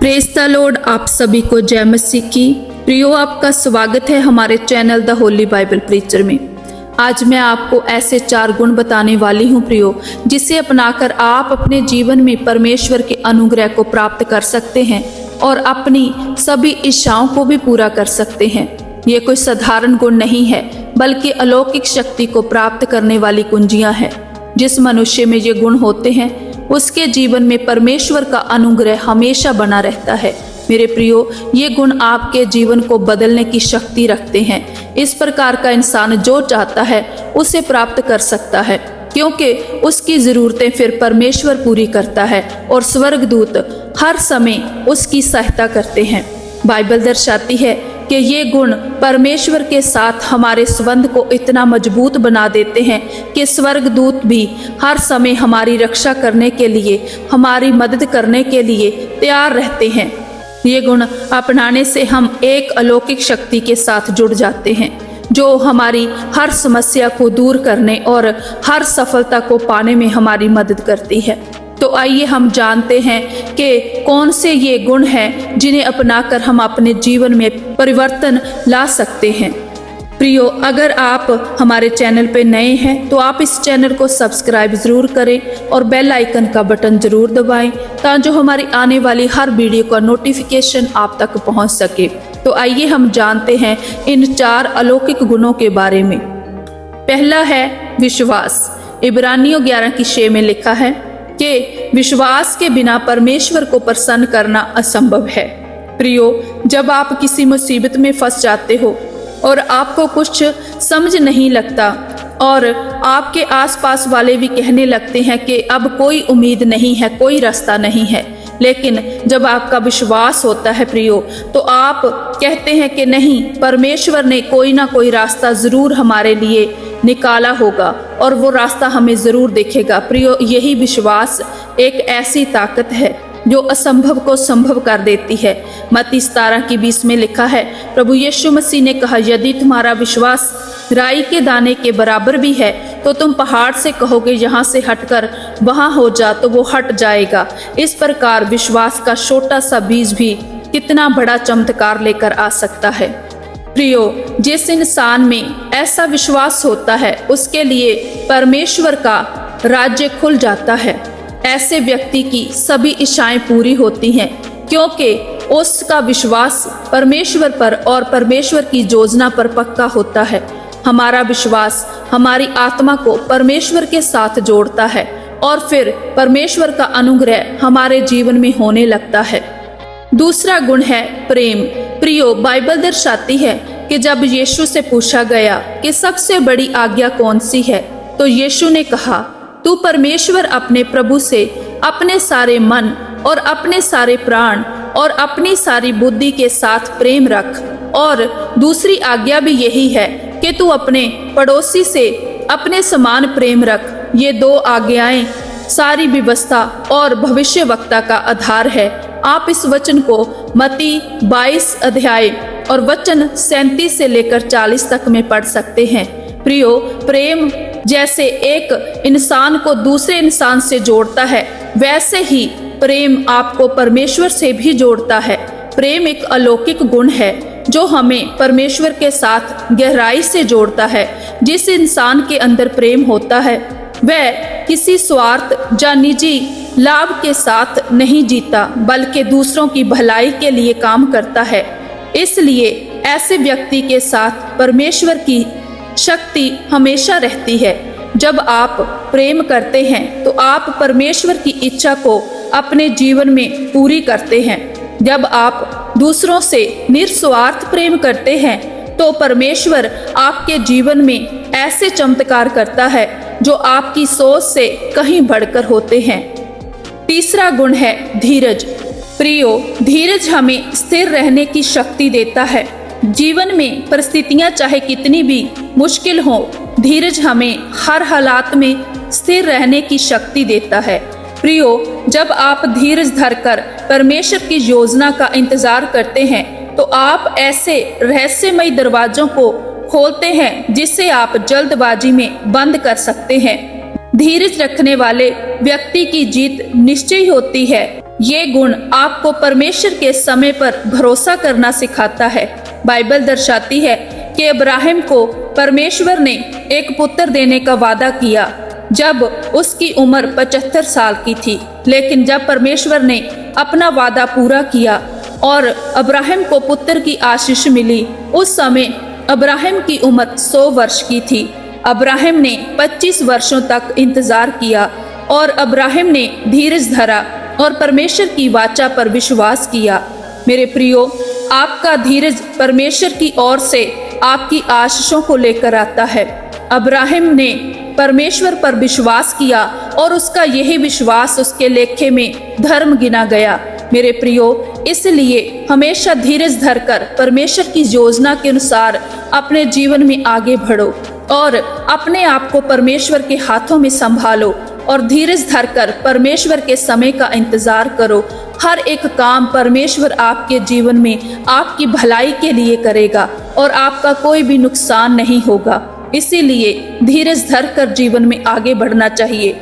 Praise the Lord. आप सभी को जय मसीह की। प्रियो, आपका स्वागत है हमारे channel the Holi Bible preacher में। आज मैं आपको ऐसे 4 गुण बताने वाली हूँ प्रियो, जिसे अपनाकर आप अपने जीवन में परमेश्वर के अनुग्रह को प्राप्त कर सकते हैं और अपनी सभी इच्छाओं को भी पूरा कर सकते हैं। ये कोई साधारण गुण नहीं है, बल्कि अलौकिक शक्ति को प्राप्त करने वाली कुंजियां हैं। जिस मनुष्य में ये गुण होते हैं, उसके जीवन में परमेश्वर का अनुग्रह हमेशा बना रहता है। मेरे प्रियो, ये गुण आपके जीवन को बदलने की शक्ति रखते हैं। इस प्रकार का इंसान जो चाहता है उसे प्राप्त कर सकता है, क्योंकि उसकी जरूरतें फिर परमेश्वर पूरी करता है और स्वर्गदूत हर समय उसकी सहायता करते हैं। बाइबल दर्शाती है कि ये गुण परमेश्वर के साथ हमारे संबंध को इतना मजबूत बना देते हैं कि स्वर्गदूत भी हर समय हमारी रक्षा करने के लिए, हमारी मदद करने के लिए तैयार रहते हैं। ये गुण अपनाने से हम एक अलौकिक शक्ति के साथ जुड़ जाते हैं, जो हमारी हर समस्या को दूर करने और हर सफलता को पाने में हमारी मदद करती है। तो आइए हम जानते हैं कि कौन से ये गुण हैं जिन्हें अपनाकर हम अपने जीवन में परिवर्तन ला सकते हैं। प्रियो, अगर आप हमारे चैनल पे नए हैं तो आप इस चैनल को सब्सक्राइब जरूर करें और बेल आइकन का बटन जरूर दबाएं, ताकि हमारी आने वाली हर वीडियो का नोटिफिकेशन आप तक पहुंच सके। तो आइए हम जानते हैं इन 4 अलौकिक गुणों के बारे में। पहला है विश्वास। इब्रानियों 11:6 में लिखा है कि विश्वास के बिना परमेश्वर को प्रसन्न करना असंभव है। प्रियो, जब आप किसी मुसीबत में फंस जाते हो और आपको कुछ समझ नहीं लगता और आपके आसपास वाले भी कहने लगते हैं कि अब कोई उम्मीद नहीं है, कोई रास्ता नहीं है, लेकिन जब आपका विश्वास होता है प्रियो, तो आप कहते हैं कि नहीं, परमेश्वर ने कोई ना कोई रास्ता जरूर हमारे लिए निकाला होगा और वो रास्ता हमें जरूर दिखेगा। प्रियो, यही विश्वास एक ऐसी ताकत है जो असंभव को संभव कर देती है। मत्ती 17:20 में लिखा है, प्रभु यीशु मसीह ने कहा, यदि तुम्हारा विश्वास राई के दाने के बराबर भी है तो तुम पहाड़ से कहोगे यहाँ से हटकर वहाँ हो जा, तो वो हट जाएगा। इस प्रकार विश्वास का छोटा सा बीज भी कितना बड़ा चमत्कार लेकर आ सकता है। प्रियो, जिस इंसान में ऐसा विश्वास होता है उसके लिए परमेश्वर का राज्य खुल जाता है। ऐसे व्यक्ति की सभी इच्छाएं पूरी होती हैं, क्योंकि उसका विश्वास परमेश्वर पर और परमेश्वर की योजना पर पक्का होता है। हमारा विश्वास हमारी आत्मा को परमेश्वर के साथ जोड़ता है और फिर परमेश्वर का अनुग्रह हमारे जीवन में होने लगता है। दूसरा गुण है प्रेम। प्रियो, बाइबल दर्शाती है कि जब यीशु से पूछा गया कि सबसे बड़ी आज्ञा कौन सी है, तो यीशु ने कहा, तू परमेश्वर अपने प्रभु से अपने सारे मन और अपने सारे प्राण और अपनी सारी बुद्धि के साथ प्रेम रख, और दूसरी आज्ञा भी यही है कि तू अपने पड़ोसी से अपने समान प्रेम रख। ये 2 आज्ञाएं सारी व्यवस्था और भविष्यवक्ता का आधार है। आप इस वचन को मत्ती 22 अध्याय और वचन 37 से लेकर 40 तक में पढ़ सकते हैं। प्रियो, प्रेम जैसे एक इंसान को दूसरे इंसान से जोड़ता है, वैसे ही प्रेम आपको परमेश्वर से भी जोड़ता है। प्रेम एक अलौकिक गुण है जो हमें परमेश्वर के साथ गहराई से जोड़ता है। जिस इंसान के अंदर प्रेम होता है वह किसी स्वार्थ या निजी लाभ के साथ नहीं जीता, बल्कि दूसरों की भलाई के लिए काम करता है। इसलिए ऐसे व्यक्ति के साथ परमेश्वर की शक्ति हमेशा रहती है। जब आप प्रेम करते हैं तो आप परमेश्वर की इच्छा को अपने जीवन में पूरी करते हैं। जब आप दूसरों से निस्वार्थ प्रेम करते हैं तो परमेश्वर आपके जीवन में ऐसे चमत्कार करता है जो आपकी सोच से कहीं बढ़कर होते हैं। तीसरा गुण है धीरज। प्रियो, धीरज हमें स्थिर रहने की शक्ति देता है। जीवन में परिस्थितियां चाहे कितनी भी मुश्किल हो, धीरज हमें हर हालात में स्थिर रहने की शक्ति देता है। प्रियो, जब आप धीरज धरकर परमेश्वर की योजना का इंतजार करते हैं तो आप ऐसे रहस्यमय दरवाजों को खोलते हैं जिसे आप जल्दबाजी में बंद कर सकते हैं। धीरज रखने वाले व्यक्ति की जीत निश्चय होती है। ये गुण आपको परमेश्वर के समय पर भरोसा करना सिखाता है। बाइबल दर्शाती है कि अब्राहम को परमेश्वर ने एक पुत्र देने का वादा किया जब उसकी उम्र 75 साल की थी, लेकिन जब परमेश्वर ने अपना वादा पूरा किया और अब्राहम को पुत्र की आशीष मिली, उस समय अब्राहम की उम्र 100 वर्ष की थी। अब्राहम ने 25 वर्षों तक इंतजार किया और अब्राहम ने धीरज धरा और परमेश्वर की वाचा पर विश्वास किया। मेरे प्रियो, आपका धीरज परमेश्वर की ओर से आपकी आशीषों को लेकर आता है। अब्राहम ने परमेश्वर पर विश्वास किया और उसका यही विश्वास उसके लेखे में धर्म गिना गया। मेरे प्रियो, इसलिए हमेशा धीरज धरकर परमेश्वर की योजना के अनुसार अपने जीवन में आगे बढ़ो और अपने आप को परमेश्वर के हाथों में संभालो और धीरज धरकर परमेश्वर के समय का इंतजार करो। हर एक काम परमेश्वर आपके जीवन में आपकी भलाई के लिए करेगा और आपका कोई भी नुकसान नहीं होगा। इसीलिए धीरज धरकर जीवन में आगे बढ़ना चाहिए।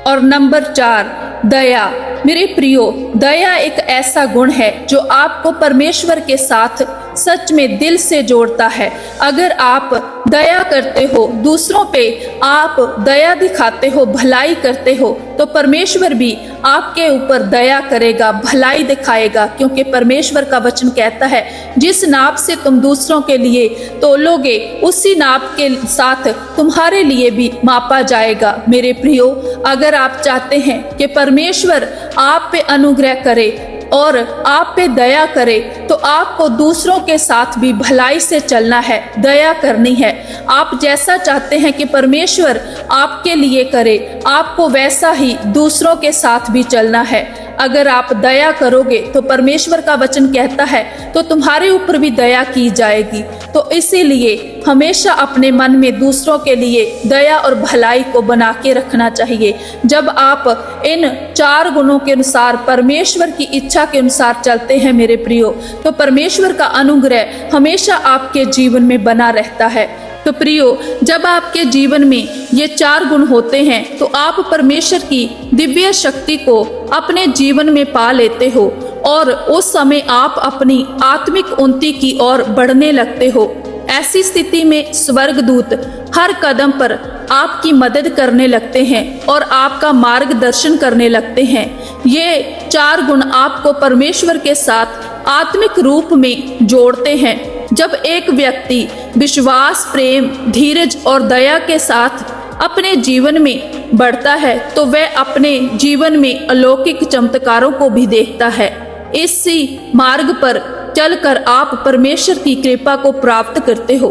और नंबर 4, दया। मेरे प्रियो, दया एक ऐसा गुण है जो आपको परमेश्वर के साथ सच में दिल से जोड़ता है। अगर आप दया करते हो, दूसरों पे आप दया दिखाते हो, भलाई करते हो, तो परमेश्वर भी आपके ऊपर दया करेगा, भलाई दिखाएगा, क्योंकि परमेश्वर का वचन कहता है जिस नाप से तुम दूसरों के लिए तोलोगे उसी नाप के साथ तुम्हारे लिए भी मापा जाएगा। मेरे प्रियो, अगर आप चाहते हैं कि परमेश्वर आप पे अनुग्रह करे और आप पे दया करे, तो आपको दूसरों के साथ भी भलाई से चलना है, दया करनी है। आप जैसा चाहते हैं कि परमेश्वर आपके लिए करे, आपको वैसा ही दूसरों के साथ भी चलना है। अगर आप दया करोगे तो परमेश्वर का वचन कहता है तो तुम्हारे ऊपर भी दया की जाएगी। तो इसीलिए हमेशा अपने मन में दूसरों के लिए दया और भलाई को बना के रखना चाहिए। जब आप इन 4 गुणों के अनुसार परमेश्वर की इच्छा के अनुसार चलते हैं मेरे प्रियो, तो परमेश्वर का अनुग्रह हमेशा आपके जीवन में बना रहता है। तो प्रियो, जब आपके जीवन में ये 4 गुण होते हैं तो आप परमेश्वर की दिव्य शक्ति को अपने जीवन में पा लेते हो और उस समय आप अपनी आत्मिक उन्नति की ओर बढ़ने लगते हो। ऐसी स्थिति में स्वर्गदूत हर कदम पर आपकी मदद करने लगते हैं और आपका मार्गदर्शन करने लगते हैं। ये 4 गुण आपको परमेश्वर के साथ आत्मिक रूप में जोड़ते हैं। जब एक व्यक्ति विश्वास, प्रेम, धीरज और दया के साथ अपने जीवन में बढ़ता है तो वह अपने जीवन में अलौकिक चमत्कारों को भी देखता है। इसी मार्ग पर चलकर आप परमेश्वर की कृपा को प्राप्त करते हो।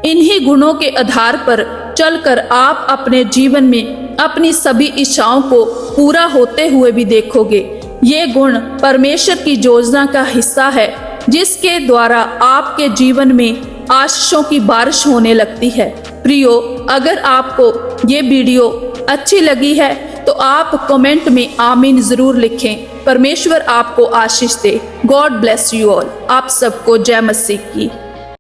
इन्हीं गुणों के आधार पर चलकर आप अपने जीवन में अपनी सभी इच्छाओं को पूरा होते हुए भी देखोगे। ये गुण परमेश्वर की योजना का हिस्सा है जिसके द्वारा आपके जीवन में आशीषों की बारिश होने लगती है। प्रियो, अगर आपको ये वीडियो अच्छी लगी है तो आप कमेंट में आमीन जरूर लिखें। परमेश्वर आपको आशीष दे। God bless you all. आप सबको जय मसीह की।